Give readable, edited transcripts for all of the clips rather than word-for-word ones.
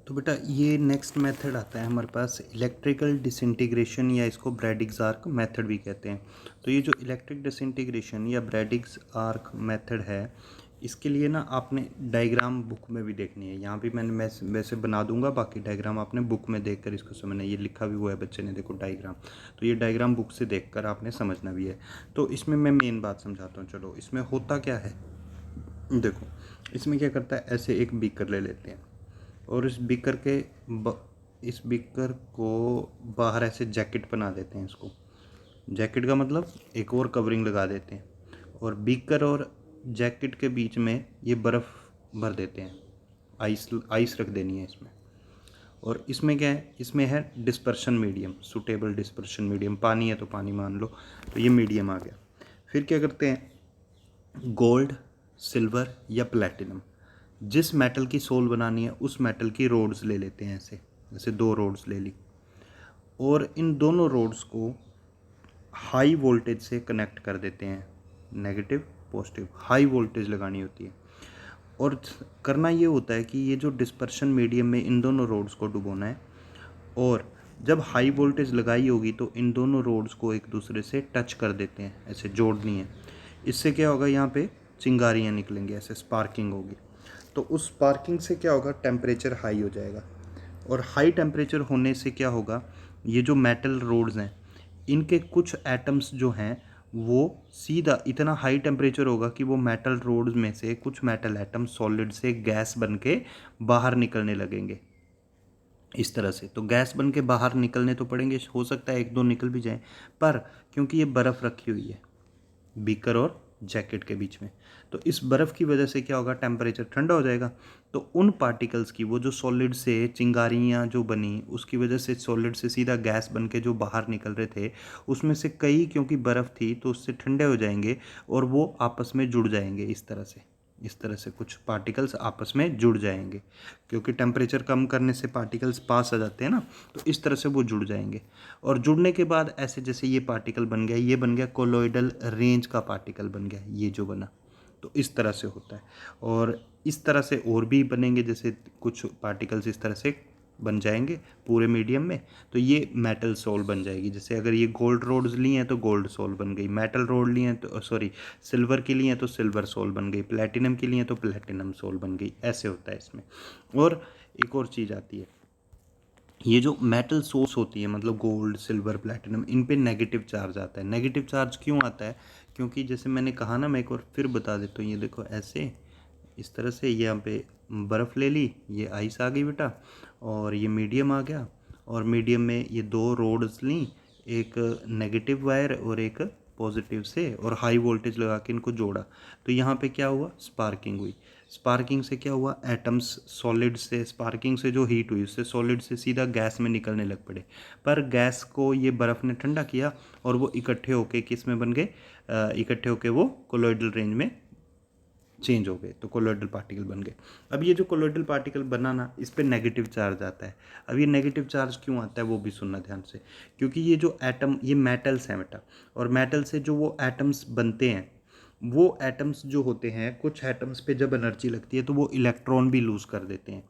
तो बेटा ये नेक्स्ट मेथड आता है हमारे पास इलेक्ट्रिकल डिसइंटीग्रेशन या इसको ब्रैडिग्स आर्क मेथड भी कहते हैं। तो ये जो इलेक्ट्रिक डिसइंटीग्रेशन या ब्रैडिग्स आर्क मेथड है, इसके लिए ना आपने डायग्राम बुक में भी देखनी है। यहाँ भी मैंने वैसे बना दूंगा, बाकी डायग्राम आपने बुक में देखकर इसको समझना है। ये लिखा भी हुआ है बच्चे ने, देखो डायग्राम। तो ये डायग्राम बुक से देखकर आपने समझना भी है। तो इसमें मैं मेन बात समझाता हूँ। चलो, इसमें होता क्या है, देखो इसमें क्या करता है, ऐसे एक बीकर ले लेते हैं और इस बीकर को बाहर ऐसे जैकेट बना देते हैं। इसको जैकेट का मतलब एक और कवरिंग लगा देते हैं और बीकर और जैकेट के बीच में ये बर्फ़ भर देते हैं। आइस रख देनी है इसमें। और इसमें क्या है, इसमें है dispersion medium, suitable dispersion medium. पानी है तो पानी मान लो, तो ये मीडियम आ गया। फिर क्या करते हैं, गोल्ड, सिल्वर या प्लैटिनम, जिस मेटल की सोल बनानी है उस मेटल की रोड्स ले लेते हैं। ऐसे जैसे 2 रोड्स ले ली और इन दोनों रोड्स को हाई वोल्टेज से कनेक्ट कर देते हैं। नेगेटिव पॉजिटिव हाई वोल्टेज लगानी होती है। और करना ये होता है कि ये जो डिस्पर्शन मीडियम में इन दोनों रोड्स को डुबोना है और जब हाई वोल्टेज लगाई होगी तो इन दोनों रोड्स को एक दूसरे से टच कर देते हैं, ऐसे जोड़नी है। इससे क्या होगा, यहाँ पे चिंगारियाँ निकलेंगी, ऐसे स्पार्किंग होगी। तो उस स्पार्किंग से क्या होगा, टेम्परेचर हाई हो जाएगा। और हाई टेम्परेचर होने से क्या होगा, ये जो मेटल रोड्स हैं इनके कुछ एटम्स जो हैं वो सीधा इतना हाई टेम्परेचर होगा कि वो मेटल रोड्स में से कुछ मेटल एटम सॉलिड से गैस बन के बाहर निकलने लगेंगे। इस तरह से तो गैस बन के बाहर निकलने तो पड़ेंगे, हो सकता है 1-2 निकल भी जाएं, पर क्योंकि ये बर्फ़ रखी हुई है बीकर और जैकेट के बीच में, तो इस बर्फ़ की वजह से क्या होगा, टेम्परेचर ठंडा हो जाएगा। तो उन पार्टिकल्स की, वो जो सॉलिड से चिंगारियाँ जो बनी उसकी वजह से सॉलिड से सीधा गैस बन के जो बाहर निकल रहे थे, उसमें से कई क्योंकि बर्फ़ थी तो उससे ठंडे हो जाएंगे और वो आपस में जुड़ जाएंगे। इस तरह से कुछ पार्टिकल्स आपस में जुड़ जाएंगे, क्योंकि टेम्परेचर कम करने से पार्टिकल्स पास आ जाते हैं ना, तो इस तरह से वो जुड़ जाएंगे। और जुड़ने के बाद ऐसे जैसे ये पार्टिकल बन गया, ये बन गया कोलॉइडल रेंज का पार्टिकल बन गया, ये जो बना। तो इस तरह से होता है और इस तरह से और भी बनेंगे, जैसे कुछ पार्टिकल्स इस तरह से बन जाएंगे पूरे मीडियम में, तो ये मेटल सोल बन जाएगी। जैसे अगर ये गोल्ड रोड्स ली हैं तो गोल्ड सोल बन गई, मेटल रोड लिए हैं तो सिल्वर की लिए हैं तो सिल्वर सोल बन गई, प्लेटिनम की लिए हैं तो प्लेटिनम सोल बन गई। ऐसे होता है इसमें। और एक और चीज़ आती है, ये जो मेटल सोर्स होती है, मतलब गोल्ड, सिल्वर, प्लैटिनम, इन पे नेगेटिव चार्ज आता है। नेगेटिव चार्ज क्यों आता है, क्योंकि जैसे मैंने कहा ना, मैं एक बार फिर बता देता हूँ। ये देखो ऐसे इस तरह से ये यहाँ पे बर्फ़ ले ली, ये आइस आ गई बेटा, और ये मीडियम आ गया। और मीडियम में ये 2 रोड्स ली, एक नेगेटिव वायर और एक पॉजिटिव से, और हाई वोल्टेज लगा के इनको जोड़ा। तो यहाँ पे क्या हुआ, स्पार्किंग हुई। स्पार्किंग से क्या हुआ, एटम्स सॉलिड से, स्पार्किंग से जो हीट हुई उससे सॉलिड से सीधा गैस में निकलने लग पड़े। पर गैस को ये बर्फ़ ने ठंडा किया और वो इकट्ठे होके किस में बन गए, इकट्ठे होके वो कोलॉइडल रेंज में चेंज हो गए, तो कोलॉइडल पार्टिकल बन गए। अब ये जो कोलॉइडल पार्टिकल बना ना, इस पर नेगेटिव चार्ज आता है। अब ये नेगेटिव चार्ज क्यों आता है वो भी सुनना ध्यान से, क्योंकि ये जो एटम, ये मेटल्स हैं बेटा, और मेटल से जो वो एटम्स बनते हैं, वो एटम्स जो होते हैं, कुछ एटम्स पे जब एनर्जी लगती है तो वो इलेक्ट्रॉन भी लूज़ कर देते हैं।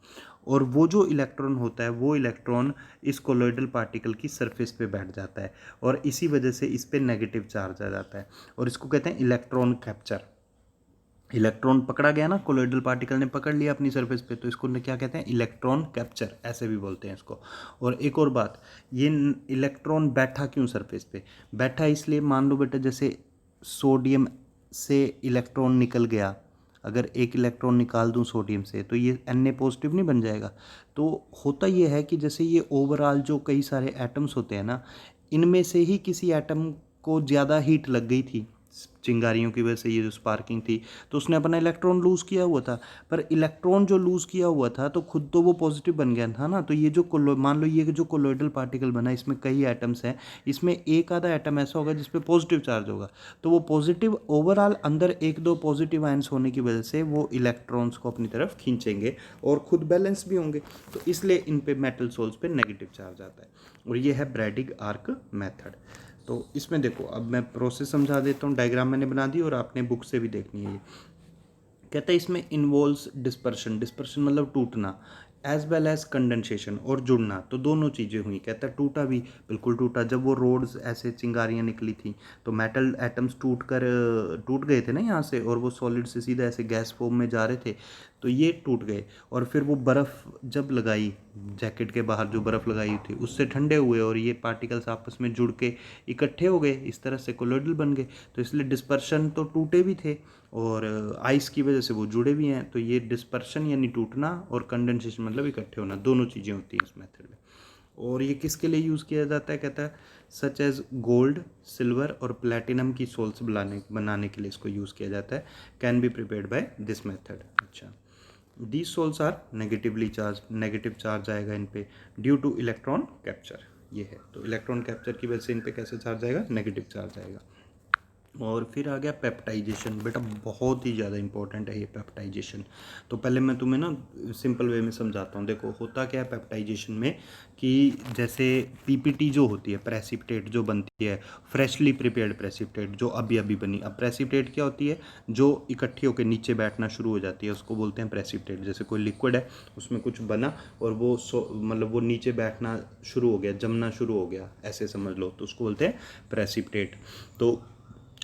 और वो जो इलेक्ट्रॉन होता है, वो इलेक्ट्रॉन इस कोलॉइडल पार्टिकल की सरफेस पे बैठ जाता है और इसी वजह से इस पर नेगेटिव चार्ज आ जाता है और इसको कहते हैं इलेक्ट्रॉन कैप्चर। इलेक्ट्रॉन पकड़ा गया ना, कोलॉइडल पार्टिकल ने पकड़ लिया अपनी सरफेस पे, तो इसको क्या कहते हैं, इलेक्ट्रॉन कैप्चर, ऐसे भी बोलते हैं इसको। और एक और बात, ये इलेक्ट्रॉन बैठा क्यों सरफेस पे, बैठा इसलिए, मान लो बेटा जैसे सोडियम से इलेक्ट्रॉन निकल गया, अगर एक इलेक्ट्रॉन निकाल दूं सोडियम से तो ये Na पॉजिटिव नहीं बन जाएगा। तो होता ये है कि जैसे ये ओवरऑल जो कई सारे एटम्स होते हैं ना, इनमें से ही किसी एटम को ज़्यादा हीट लग गई थी चिंगारियों की वजह से, ये जो स्पार्किंग थी, तो उसने अपना इलेक्ट्रॉन लूज़ किया हुआ था। पर इलेक्ट्रॉन जो लूज़ किया हुआ था तो खुद तो वो पॉजिटिव बन गया था ना। तो ये जो मान लो ये जो कोलॉइडल पार्टिकल बना, इसमें कई एटम्स हैं, इसमें एक आधा एटम ऐसा होगा जिस पे पॉजिटिव चार्ज होगा, तो वो पॉजिटिव ओवरऑल अंदर 1-2 पॉजिटिव आयंस होने की वजह से वो इलेक्ट्रॉन्स को अपनी तरफ खींचेंगे और खुद बैलेंस भी होंगे। तो इसलिए इन पे मेटल सोल्स पे नेगेटिव चार्ज आता है और ये है ब्रैडिग आर्क मेथड। तो इसमें देखो, अब मैं प्रोसेस समझा देता हूँ। डायग्राम मैंने बना दी और आपने बुक से भी देखनी है। ये कहता है इसमें इन्वॉल्व्स डिस्पर्शन, डिस्पर्शन मतलब टूटना। एज वेल एज कंडेंसेशन और जुड़ना, तो दोनों चीज़ें हुई। कहता है टूटा भी, बिल्कुल टूटा। जब वो रोड्स ऐसे चिंगारियाँ निकली थी तो मेटल एटम्स टूट गए थे ना यहाँ से, और वो सॉलिड से सीधा ऐसे गैस फॉर्म में जा रहे थे, तो ये टूट गए। और फिर वो बर्फ़ जब लगाई, जैकेट के बाहर जो बर्फ़ लगाई थी उससे ठंडे हुए, और ये पार्टिकल्स आपस में जुड़ के इकट्ठे हो गए, इस तरह से कोलोइडल बन गए। तो इसलिए डिस्पर्शन तो टूटे भी थे और आइस की वजह से वो जुड़े भी हैं। तो ये डिस्पर्शन यानी टूटना और कंडेंसेशन मतलब इकट्ठे होना, दोनों चीज़ें होती हैं इस मेथड में। और ये किसके लिए यूज़ किया जाता है? कहता है सच एज गोल्ड, सिल्वर और प्लेटिनम की सोल्स बनाने के लिए इसको यूज़ किया जाता है। Can be prepared by this method. अच्छा, the sols are negatively charge, negative charge आएगा इन पे ड्यू टू इलेक्ट्रॉन कैप्चर। ये है, तो इलेक्ट्रॉन कैप्चर की वजह से इन पे कैसे चार्ज आएगा? नेगेटिव चार्ज आएगा। और फिर आ गया पेप्टाइजेशन। बेटा बहुत ही ज़्यादा इंपॉर्टेंट है ये पेप्टाइजेशन। तो पहले मैं तुम्हें ना सिंपल वे में समझाता हूँ। देखो होता क्या है पेप्टाइजेशन में, कि जैसे पीपीटी जो होती है, प्रेसिपिटेट जो बनती है, फ्रेशली प्रिपेयर्ड प्रेसिपिटेट जो अभी अभी बनी। अब प्रेसिपिटेट क्या होती है? जो इकट्ठी होकर नीचे बैठना शुरू हो जाती है उसको बोलते हैं प्रेसिपिटेट। जैसे कोई लिक्विड है, उसमें कुछ बना और वो मतलब वो नीचे बैठना शुरू हो गया, जमना शुरू हो गया, ऐसे समझ लो, तो उसको बोलते हैं प्रेसिपिटेट। तो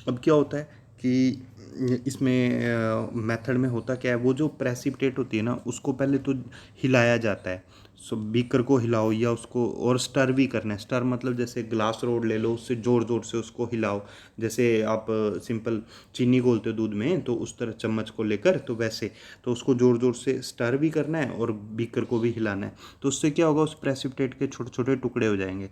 अब क्या होता है कि इसमें मेथड में होता क्या है, वो जो प्रेसिपिटेट होती है ना उसको पहले तो हिलाया जाता है। सो बीकर को हिलाओ या उसको, और स्टर भी करना है। स्टर मतलब जैसे ग्लास रोड ले लो, उससे ज़ोर ज़ोर से उसको हिलाओ। जैसे आप सिंपल चीनी घोलते हो दूध में, तो उस तरह चम्मच को लेकर, तो वैसे तो उसको ज़ोर ज़ोर से स्टर भी करना है और बीकर को भी हिलाना है। तो उससे क्या होगा, उस प्रेसिपिटेट के छोटे छोटे टुकड़े हो जाएंगे।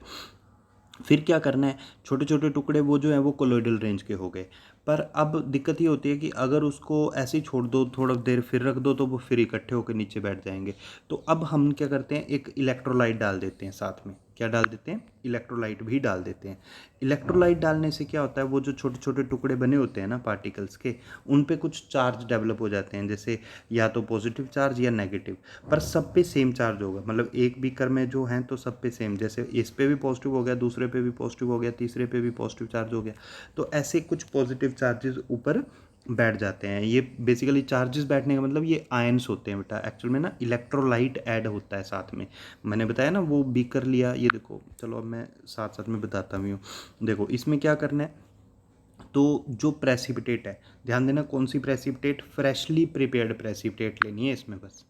फिर क्या करना है, छोटे छोटे टुकड़े वो जो है वो कोलोइडल रेंज के हो गए। पर अब दिक्कत ये होती है कि अगर उसको ऐसे ही छोड़ दो, थोड़ा देर फिर रख दो, तो वो फिर इकट्ठे होकर नीचे बैठ जाएंगे। तो अब हम क्या करते हैं, एक इलेक्ट्रोलाइट डाल देते हैं साथ में। क्या डाल देते हैं? इलेक्ट्रोलाइट भी डाल देते हैं। इलेक्ट्रोलाइट डालने से क्या होता है, वो जो छोटे छोटे टुकड़े बने होते हैं ना पार्टिकल्स के, उन पे कुछ चार्ज डेवलप हो जाते हैं, जैसे या तो पॉजिटिव चार्ज या नेगेटिव। पर सब पे सेम चार्ज होगा, मतलब एक बीकर में जो हैं तो सब पे सेम, जैसे इस पे भी पॉजिटिव हो गया, दूसरे पे भी पॉजिटिव हो गया, तीसरे पे भी पॉजिटिव चार्ज हो गया। तो ऐसे कुछ पॉजिटिव चार्जेस ऊपर बैठ जाते हैं। ये बेसिकली चार्जेस बैठने का मतलब ये आयंस होते हैं बेटा। एक्चुअल में ना इलेक्ट्रोलाइट ऐड होता है साथ में। मैंने बताया ना वो बीकर लिया, ये देखो, चलो अब मैं साथ साथ में बताता भी हूँ। देखो इसमें क्या करना है, तो जो प्रेसिपिटेट है, ध्यान देना कौन सी प्रेसिपिटेट, फ्रेशली प्रिपेयर्ड प्रेसिपिटेट लेनी है इसमें बस।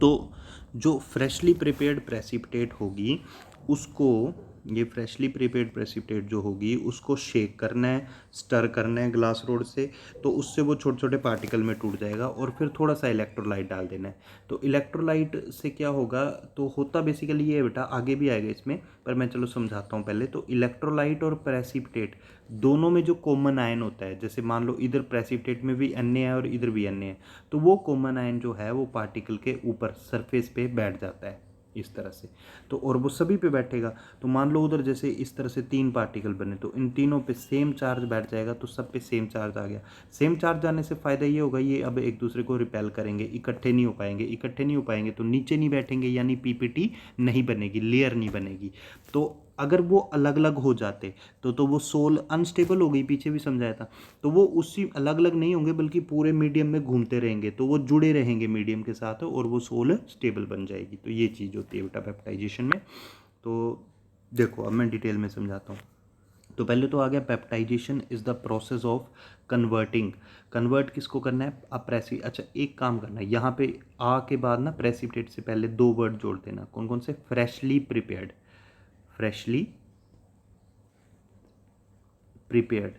तो जो फ्रेशली प्रिपेयर्ड प्रेसिपिटेट होगी उसको, ये फ्रेशली प्रिपेयर्ड प्रेसिपिटेट जो होगी उसको शेक करना है, स्टर करना है ग्लास रोड से, तो उससे वो छोटे छोटे पार्टिकल में टूट जाएगा। और फिर थोड़ा सा इलेक्ट्रोलाइट डाल देना है। तो इलेक्ट्रोलाइट से क्या होगा, तो होता बेसिकली ये है बेटा, आगे भी आएगा इसमें, पर मैं चलो समझाता हूँ पहले। तो इलेक्ट्रोलाइट और प्रेसिपिटेट दोनों में जो कॉमन आयन होता है, जैसे मान लो इधर प्रेसिपिटेट में भी Na है और इधर भी Na है, तो वो कॉमन आयन जो है वो पार्टिकल के ऊपर सरफेस पे बैठ जाता है इस तरह से। तो और वो सभी पे बैठेगा। तो मान लो उधर जैसे इस तरह से 3 पार्टिकल बने, तो इन तीनों पे सेम चार्ज बैठ जाएगा, तो सब पे सेम चार्ज आ गया। सेम चार्ज आने से फ़ायदा ये होगा, ये अब एक दूसरे को रिपेल करेंगे, इकट्ठे नहीं हो पाएंगे। इकट्ठे नहीं हो पाएंगे तो नीचे नहीं बैठेंगे, यानी पीपीटी नहीं बनेगी, लेयर नहीं बनेगी। तो अगर वो अलग अलग हो जाते तो वो सोल अनस्टेबल हो गई, पीछे भी समझाया था। तो वो उसी अलग अलग नहीं होंगे, बल्कि पूरे मीडियम में घूमते रहेंगे, तो वो जुड़े रहेंगे मीडियम के साथ और वो सोल स्टेबल बन जाएगी। तो ये चीज़ होती है बेटा पेप्टाइजेशन में। तो देखो अब मैं डिटेल में समझाता हूँ। तो पहले तो आ गया peptization is the process of converting. Convert किसको करना है? आप अच्छा एक काम करना है, यहाँ पे आ के बाद ना प्रेसिपिटेट से पहले 2 वर्ड जोड़ देना। कौन कौन से? फ्रेशली प्रिपेयर्ड, फ्रेशली प्रिपेयर्ड,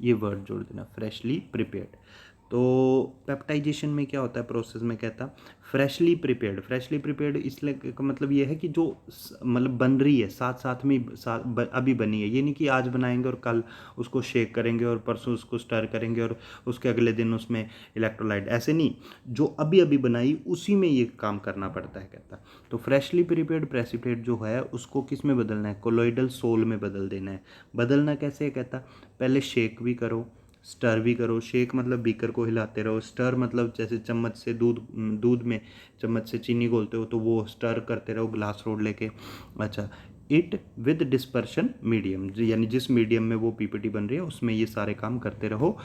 ये वर्ड जोड़ देना, फ्रेशली प्रिपेयर्ड। तो पेप्टाइजेशन में क्या होता है प्रोसेस में, कहता फ्रेशली प्रिपेयर्ड। फ्रेशली प्रिपेयर्ड इसलिए का मतलब ये है कि जो मतलब बन रही है साथ साथ में, अभी बनी है। ये नहीं कि आज बनाएंगे और कल उसको शेक करेंगे और परसों उसको स्टर करेंगे और उसके अगले दिन उसमें इलेक्ट्रोलाइट, ऐसे नहीं। जो अभी अभी बनाई उसी में ये काम करना पड़ता है, कहता। तो फ्रेशली प्रिपेयर्ड प्रेसिपिटेट जो है उसको किस में बदलना है? कोलोइडल सोल में बदल देना है। बदलना कैसे है? कहता पहले शेक भी करो, स्टर भी करो। शेक मतलब बीकर को हिलाते रहो, स्टर मतलब जैसे चम्मच से दूध में चम्मच से चीनी घोलते हो तो वो स्टर करते रहो ग्लास रोड लेके। अच्छा, इट विद डिस्पर्शन मीडियम, यानी जिस मीडियम में वो पीपीटी बन रही है उसमें ये सारे काम करते रहो।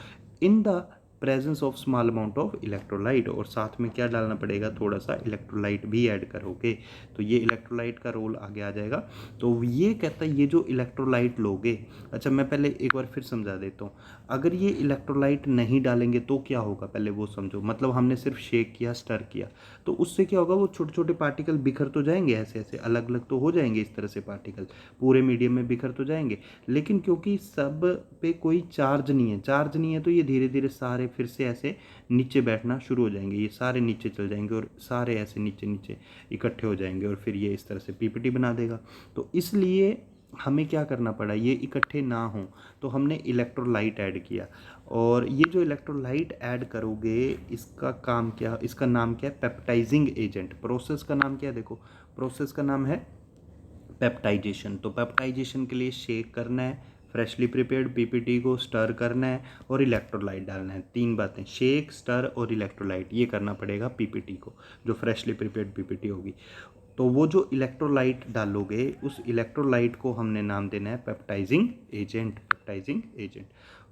In the presence of small amount of electrolyte, और साथ में क्या डालना पड़ेगा, थोड़ा सा इलेक्ट्रोलाइट भी ऐड करोगे तो ये इलेक्ट्रोलाइट का रोल आगे आ जाएगा। तो ये कहता है ये जो इलेक्ट्रोलाइट लोगे, अच्छा मैं पहले एक बार फिर समझा देता हूँ, अगर ये इलेक्ट्रोलाइट नहीं डालेंगे तो क्या होगा पहले वो समझो। मतलब हमने सिर्फ शेक किया, स्टर किया, तो उससे क्या होगा, वो छोटे छोटे पार्टिकल बिखर तो जाएंगे, ऐसे ऐसे अलग अलग तो हो जाएंगे इस तरह से पार्टिकल, पूरे मीडियम में बिखर तो जाएंगे, लेकिन क्योंकि सब पे कोई चार्ज नहीं है, चार्ज नहीं है तो ये धीरे धीरे सारे फिर से ऐसे नीचे बैठना शुरू हो जाएंगे, ये सारे नीचे चल जाएंगे और सारे ऐसे नीचे नीचे इकट्ठे हो जाएंगे और फिर ये इस तरह से पीपीटी बना देगा। तो इसलिए हमें क्या करना पड़ा, ये इकट्ठे ना हो तो हमने इलेक्ट्रोलाइट ऐड किया। और ये जो इलेक्ट्रोलाइट ऐड करोगे इसका काम क्या, इसका नाम क्या है, पेप्टाइजिंग एजेंट। प्रोसेस का नाम क्या है, देखो प्रोसेस का नाम है पेप्टाइजेशन। तो पेप्टाइजेशन के लिए शेक करना है फ्रेशली प्रिपेयर्ड पीपीटी को, स्टर करना है और इलेक्ट्रोलाइट डालना है। तीन बातें, शेक, स्टर और इलेक्ट्रोलाइट, ये करना पड़ेगा पीपीटी को, जो फ्रेशली प्रिपेयर्ड पीपीटी होगी। तो वो जो इलेक्ट्रोलाइट डालोगे उस इलेक्ट्रोलाइट को हमने नाम देना है पेप्टाइजिंग एजेंट, पेप्टाइजिंग एजेंट।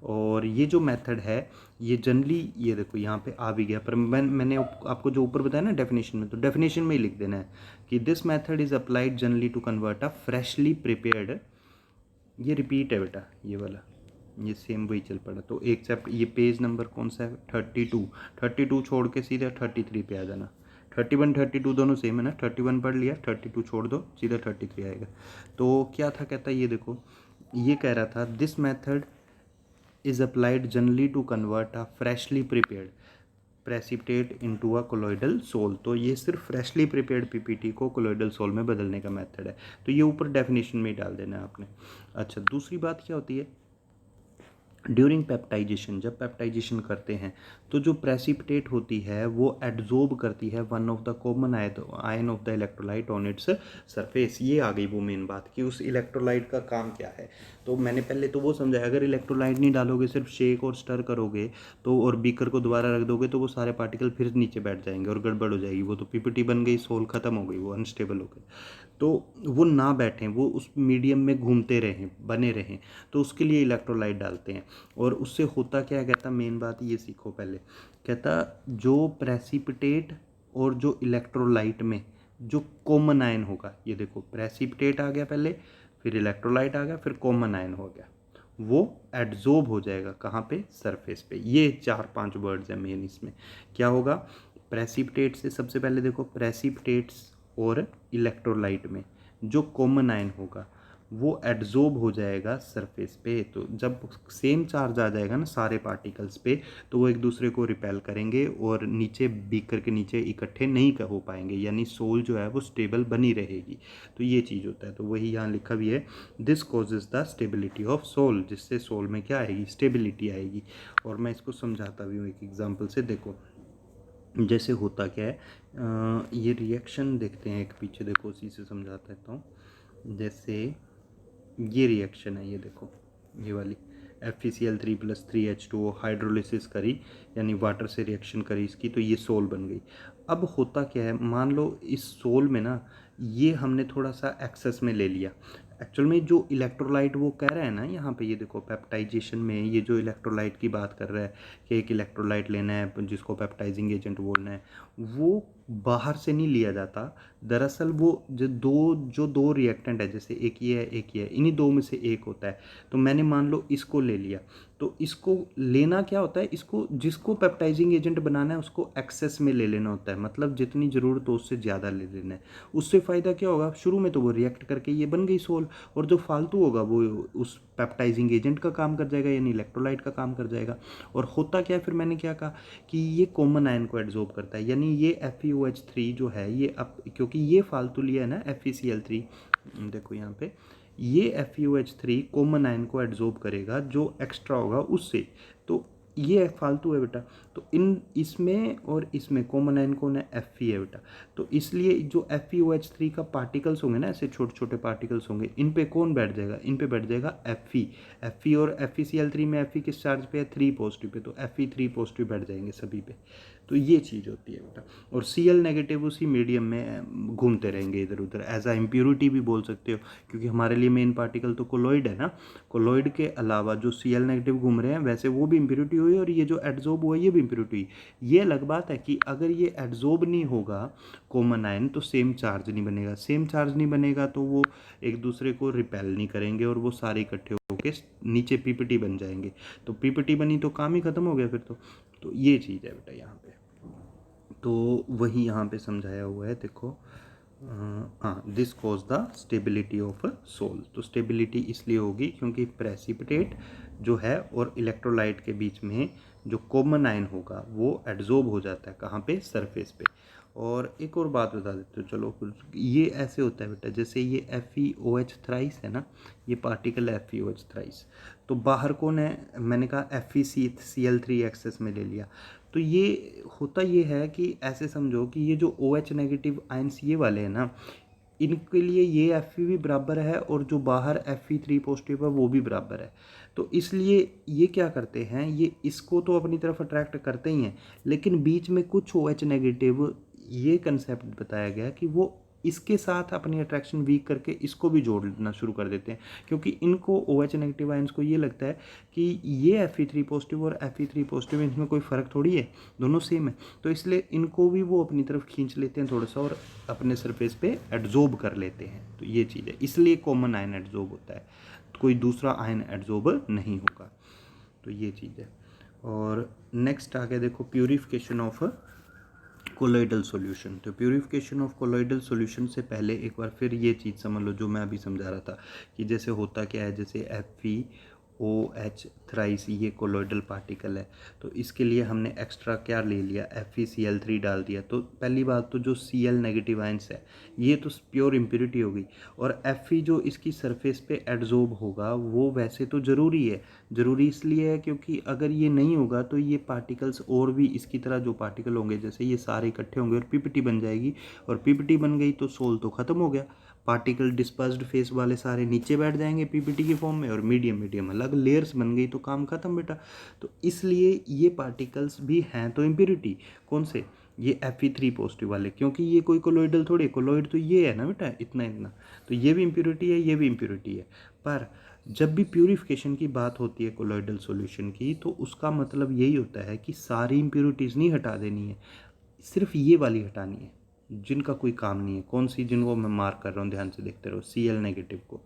और ये जो मेथड है ये जनरली, ये देखो यहाँ पे आ भी गया, पर मैंने आपको जो ऊपर बताया ना डेफिनेशन में, तो डेफिनेशन में ही लिख देना है कि this method is applied generally to convert a freshly prepared, ये रिपीट है बेटा ये वाला, ये सेम वही चल पड़ा। तो एक चैप्टर, ये पेज नंबर कौन सा है, 32 छोड़ के सीधा 33 पे आ जाना। 31 32 दोनों सेम है ना, 31 पढ़ लिया, 32 छोड़ दो, सीधा 33 आएगा। तो क्या था, कहता है ये देखो, ये कह रहा था this method is applied generally to convert a freshly prepared precipitate into a colloidal sol. तो ये सिर्फ फ्रेशली प्रिपेयर्ड पीपीटी को कोलोइडल सोल में बदलने का मेथड है। तो ये ऊपर डेफिनेशन में ही डाल देना है आपने। अच्छा, दूसरी बात क्या होती है, ड्यूरिंग पेप्टाइजेशन, जब पेप्टाइजेशन करते हैं तो जो प्रेसिपिटेट होती है वो एड्जॉर्ब करती है one of the common ion of the electrolyte on its surface. ये आ गई वो मेन बात कि उस इलेक्ट्रोलाइट का काम क्या है। तो मैंने पहले तो वो समझाया, अगर इलेक्ट्रोलाइट नहीं डालोगे, सिर्फ शेक और स्टर करोगे तो, और बीकर को दोबारा रख दोगे तो वो सारे पार्टिकल फिर नीचे बैठ जाएंगे और गड़बड़ हो जाएगी, वो तो पीपीटी बन गई, सोल खत्म हो गई, वो अनस्टेबल हो गई। तो वो ना बैठें, वो उस मीडियम में घूमते रहें, बने रहें, तो उसके लिए इलेक्ट्रोलाइट डालते हैं। और उससे होता क्या है, कहता मेन बात ये सीखो पहले, कहता जो प्रेसिपिटेट और जो इलेक्ट्रोलाइट में जो कॉमन आयन होगा, ये देखो प्रेसिपिटेट आ गया पहले, फिर इलेक्ट्रोलाइट आ गया, फिर कॉमन आयन हो गया, वो एड्जॉर्ब हो जाएगा कहाँ पे, सरफेस पे। ये 4-5 वर्ड्स हैं मेन इसमें। क्या होगा, प्रेसिपिटेट से सबसे पहले देखो, प्रेसिपिटेट्स और इलेक्ट्रोलाइट में जो कॉमन आयन होगा वो एड्जॉर्ब हो जाएगा सरफेस पे। तो जब सेम चार्ज आ जाएगा ना सारे पार्टिकल्स पे, तो वो एक दूसरे को रिपेल करेंगे और नीचे बीकर के नीचे इकट्ठे नहीं हो पाएंगे, यानी सोल जो है वो स्टेबल बनी रहेगी। तो ये चीज़ होता है। तो वही यहाँ लिखा भी है, this causes the stability of sol, जिससे सोल में क्या आएगी, स्टेबिलिटी आएगी। और मैं इसको समझाता भी हूँ एक एग्जाम्पल से। देखो जैसे होता क्या है, ये रिएक्शन देखते हैं एक, पीछे देखो उसी से समझाता है। तो जैसे ये रिएक्शन है, ये देखो ये वाली FeCl3+3H2O हाइड्रोलिसिस करी, यानी वाटर से रिएक्शन करी इसकी, तो ये सोल बन गई। अब होता क्या है, मान लो इस सोल में ना ये हमने थोड़ा सा एक्सेस में ले लिया। एक्चुअल में जो इलेक्ट्रोलाइट वो कह रहा है ना यहाँ पे, ये देखो पेप्टाइजेशन में ये जो इलेक्ट्रोलाइट की बात कर रहा है कि एक इलेक्ट्रोलाइट लेना है जिसको पेप्टाइजिंग एजेंट बोलना है, वो बाहर से नहीं लिया जाता। दरअसल वो जो दो रिएक्टेंट है, जैसे एक ये है एक ये है, इन्हीं दो में से एक होता है। तो मैंने मान लो इसको ले लिया, तो इसको लेना क्या होता है, इसको जिसको पेप्टाइजिंग एजेंट बनाना है उसको एक्सेस में ले लेना होता है, मतलब जितनी ज़रूरत हो उससे ज़्यादा ले लेना है। उससे फ़ायदा क्या होगा, शुरू में तो वो रिएक्ट करके ये बन गई सोल, और जो फालतू होगा वो उस पेप्टाइजिंग एजेंट का काम कर जाएगा, यानी इलेक्ट्रोलाइट का काम कर जाएगा। और होता क्या है, फिर मैंने क्या कहा कि ये कॉमन आयन को एड्जॉर्ब करता है, यानी ये FeOH3 जो है ये, अब क्योंकि ये फालतू लिया है ना FeCl3, देखो यहाँ पे ये FeOH3 कॉमन आयन को एड्जॉर्ब करेगा, जो एक्स्ट्रा होगा उससे। तो ये फालतू है बेटा, तो इन इसमें और इसमें कॉमन आयन कौन है, Fe है बेटा। तो इसलिए जो FeOH3 का पार्टिकल्स होंगे ना, ऐसे छोटे छोटे पार्टिकल्स होंगे, इन पे कौन बैठ जाएगा, इन पे बैठ जाएगा Fe और FeCl3 में Fe किस चार्ज पे है, 3 पॉजिटिव पे, तो Fe3 पॉजिटिव बैठ जाएंगे सभी पे। तो ये चीज़ होती है बेटा। और Cl नेगेटिव उसी मीडियम में घूमते रहेंगे इधर उधर, एज आ इम्प्योरिटी भी बोल सकते हो, क्योंकि हमारे लिए मेन पार्टिकल तो कोलॉइड है ना। कोलॉइड के अलावा जो Cl नेगेटिव घूम रहे हैं, वैसे वो भी इम्प्योरिटी हुई और ये जो एडजॉर्ब हुआ ये भी इम्प्योरिटी हुई। ये अलग बात है कि अगर ये एडजॉर्ब नहीं होगा कॉमन आयन तो सेम चार्ज नहीं बनेगा, सेम चार्ज नहीं बनेगा तो वो एक दूसरे को रिपेल नहीं करेंगे और वो सारे इकट्ठे होके नीचे पीपीटी बन जाएंगे। तो पीपीटी बनी तो काम ही खत्म हो गया फिर तो ये चीज़ है बेटा यहाँ पे। तो वही यहाँ पे समझाया हुआ है, देखो हाँ, this cause the stability of sol. तो स्टेबिलिटी इसलिए होगी क्योंकि प्रेसिपिटेट जो है और इलेक्ट्रोलाइट के बीच में जो कॉमन आयन होगा वो एडजॉर्ब हो जाता है कहाँ पे, सरफेस पे। और एक और बात बता देते हो, चलो ये ऐसे होता है बेटा, जैसे ये FeOH थ्राइस है ना, ये पार्टिकल FeOH थ्राइस, तो बाहर कौन है, मैंने कहा FeCl3 एक्सेस में ले लिया। तो ये होता ये है कि ऐसे समझो कि ये जो OH नेगेटिव आयंस ये वाले हैं ना, इनके लिए ये Fe भी बराबर है और जो बाहर Fe3 पॉजिटिव है वो भी बराबर है। तो इसलिए ये क्या करते हैं, ये इसको तो अपनी तरफ अट्रैक्ट करते ही हैं, लेकिन बीच में कुछ OH नेगेटिव, ये कंसेप्ट बताया गया कि वो इसके साथ अपनी अट्रैक्शन वीक करके इसको भी जोड़ना शुरू कर देते हैं, क्योंकि इनको OH नेगेटिव आयंस को ये लगता है कि ये Fe3 पॉजिटिव और Fe3 पॉजिटिव इसमें कोई फ़र्क थोड़ी है, दोनों सेम है। तो इसलिए इनको भी वो अपनी तरफ खींच लेते हैं थोड़ा सा और अपने सरफेस पे एडजॉर्ब कर लेते हैं। तो ये चीज़ है, इसलिए कॉमन आयन एडजॉर्ब होता है, कोई दूसरा आयन एडजॉर्ब नहीं होगा। तो ये चीज़ है। और नेक्स्ट आगे देखो, प्यूरिफिकेशन ऑफ कोलोइडल सॉल्यूशन। तो प्यूरिफिकेशन ऑफ कोलोइडल सॉल्यूशन से पहले एक बार फिर ये चीज़ समझ लो जो मैं अभी समझा रहा था, कि जैसे होता क्या है, जैसे FeOH थ्राइस ये कोलोइडल पार्टिकल है, तो इसके लिए हमने एक्स्ट्रा क्या ले लिया, FeCl3 डाल दिया। तो पहली बात तो जो Cl नेगेटिव आयंस है ये तो प्योर इम्प्योरिटी हो गई, और Fe जो इसकी सरफेस पे एडजॉर्ब होगा वो वैसे तो ज़रूरी है, ज़रूरी इसलिए है क्योंकि अगर ये नहीं होगा तो ये पार्टिकल्स और भी इसकी तरह जो पार्टिकल होंगे जैसे ये सारे इकट्ठे होंगे और पीपीटी बन जाएगी, और पीपीटी बन गई तो सोल तो ख़त्म हो गया, पार्टिकल डिस्पर्स्ड फेस वाले सारे नीचे बैठ जाएंगे पीपीटी की फॉर्म में, और मीडियम अलग लेयर्स बन गई तो काम खत्म बेटा। तो इसलिए ये पार्टिकल्स भी हैं तो इम्प्योरिटी, कौन से, ये Fe3 पॉजिटिव वाले, क्योंकि ये कोई कोलोइडल थोड़ी, कोलोइड तो ये है ना बेटा, इतना इतना, तो ये भी इम्प्योरिटी है, ये भी इम्प्योरिटी है। पर जब भी प्यूरिफिकेशन की बात होती है कोलोइडल सॉल्यूशन की, तो उसका मतलब यही होता है कि सारी इम्प्योरिटीज़ नहीं हटा देनी है, सिर्फ ये वाली हटानी है जिनका कोई काम नहीं है। कौन सी, जिनको मैं मार्क कर रहा हूँ, ध्यान से देखते रहो, Cl नेगेटिव को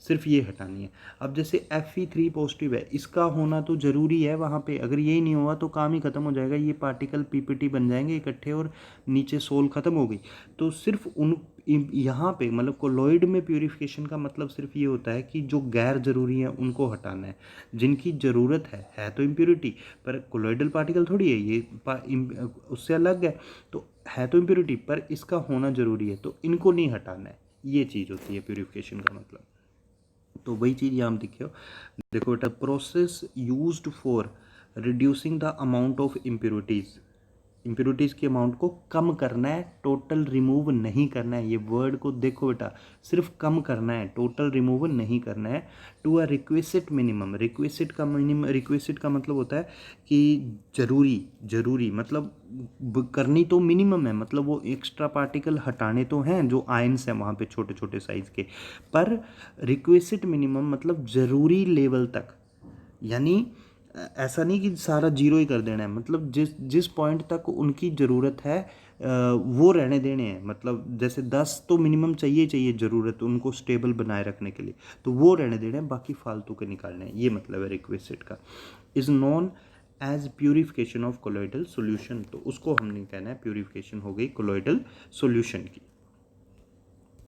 सिर्फ ये हटानी है। अब जैसे Fe3 पॉजिटिव है, इसका होना तो ज़रूरी है वहाँ पे, अगर यही नहीं हुआ तो काम ही ख़त्म हो जाएगा, ये पार्टिकल पीपीटी बन जाएंगे इकट्ठे और नीचे सोल ख़त्म हो गई। तो सिर्फ उन यहाँ पे मतलब कोलोइड में प्यूरिफिकेशन का मतलब सिर्फ ये होता है कि जो गैर ज़रूरी है उनको हटाना है, जिनकी ज़रूरत है तो इम्प्योरिटी, पर कोलोइडल पार्टिकल थोड़ी है ये, उससे अलग है, तो है तो इम्प्योरिटी पर इसका होना ज़रूरी है, तो इनको नहीं हटाना है, ये चीज़ होती है प्यूरिफिकेशन का मतलब। तो वही चीज़ यहाँ देखियो, देखो बेटा, process used for reducing the amount of impurities, impurities के अमाउंट को कम करना है, टोटल रिमूव नहीं करना है। ये वर्ड को देखो बेटा, सिर्फ कम करना है, टोटल रिमूव नहीं करना है। टू अ रिक्विसिट मिनिमम, रिक्विसिट का मतलब होता है कि जरूरी मतलब करनी तो मिनिमम है, मतलब वो एक्स्ट्रा पार्टिकल हटाने तो हैं जो आयंस हैं वहाँ पे छोटे छोटे साइज़ के, पर रिक्विसिट मिनिमम मतलब ज़रूरी लेवल तक, यानी ऐसा नहीं कि सारा जीरो ही कर देना है, मतलब जिस पॉइंट तक उनकी ज़रूरत है वो रहने देने हैं, मतलब जैसे 10 तो मिनिमम चाहिए ज़रूरत उनको स्टेबल बनाए रखने के लिए, तो वो रहने देने हैं, बाकी फालतू के निकालने हैं, ये मतलब है रिक्विसिट का। Is known as purification of colloidal solution, तो उसको हमने कहना है प्यूरिफिकेशन हो गई कोलोइडल सोल्यूशन की।